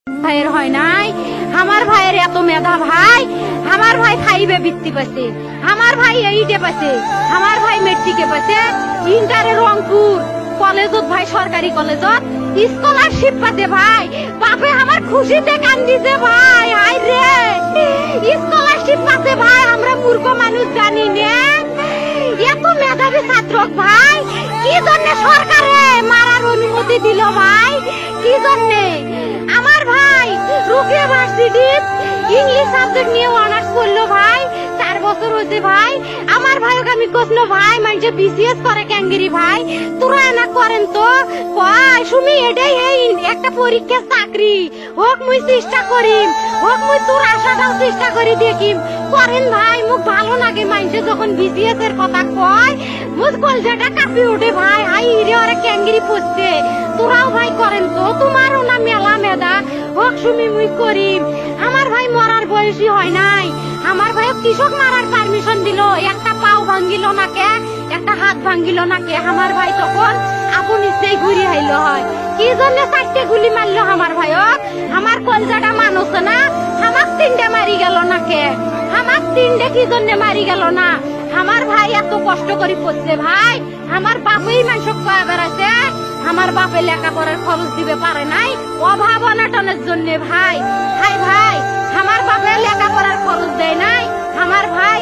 ভাইয়ের হয় নাই, আমার ভাইয়ের এত মেধা ভাই, আমার ভাই ফাইভে বৃত্তি পাচ্ছে, আমার ভাই এইটে পাচ্ছে, আমার ভাই মেট্রিকে পাচ্ছে, ইন্টারে রংপুর কলেজত ভাই সরকারি কলেজত স্কলারশিপ পাচ্ছে ভাই। বাপে আমার খুশিতে কান্দিছে ভাই, হাই রে স্কলারশিপ পাচ্ছে ভাই। আমরা মূর্খ মানুষ জানি না এত মেধাবী ছাত্র ভাই কি জন্য সরকারে মারার অনুমতি দিল ভাই, কি জন্য? আমার ভাই রুকিয়া ভার্সিটি ইংলিশ সাবজেক্ট নিয়ে অনার্স করলো ভাই, 4 বছর হয়েছে ভাই। আমার ভাইকে আমি কইল ভাই মানে বিসিএস করে ক্যাঙ্গেরি ভাই, তোরা না করেন তো কয় সুমি এটাই এই একটা পরীক্ষা চাকরি হোক মুই চেষ্টা করিম, হোক মুই তোর আশাটাও চেষ্টা করি দেখিম করেন ভাই। মুখ ভালো লাগে মানুষে যখন বিসিএস এর কথা কয়, মুখ কলজাটা কাঁপি উঠে ভাই, হাই রে ওরা ক্যাঙ্গেরি পড়ছে। তোরাও ভাই করেন তো, তোমারও না মেলা মেধা, হোক সুমি মুই করিম। আমার ভাই মরার বয়সী হয় নাই, আমার ভাই কৃষক মারার পারমিশন দিল, একটা পাও ভাঙ্গিল না কে, একটা হাত ভাঙ্গিল না কে। আমার ভাই তখন আপন ইচ্ছেই ঘুরি হাইলো হয়, কি জন্য 4টে গুলি মারলো আমার ভাই। আমার কলজাটা মানুষ না, আমার 3টে মারি গেল না কে, আমার 3টে কি জন্য মারি গেল না? আমার ভাই এত কষ্ট করে পড়ছে ভাই, আমার বাপেই মানুষ কয়ে বেড়াচ্ছে, আমার বাপে লেখাপড়ার খরচ দিবে পারে নাই অভাব অনাটনের জন্য ভাই। হাই ভাই আমার বাপে লেখাপড়ার খরচ দেয় নাই, আমার ভাই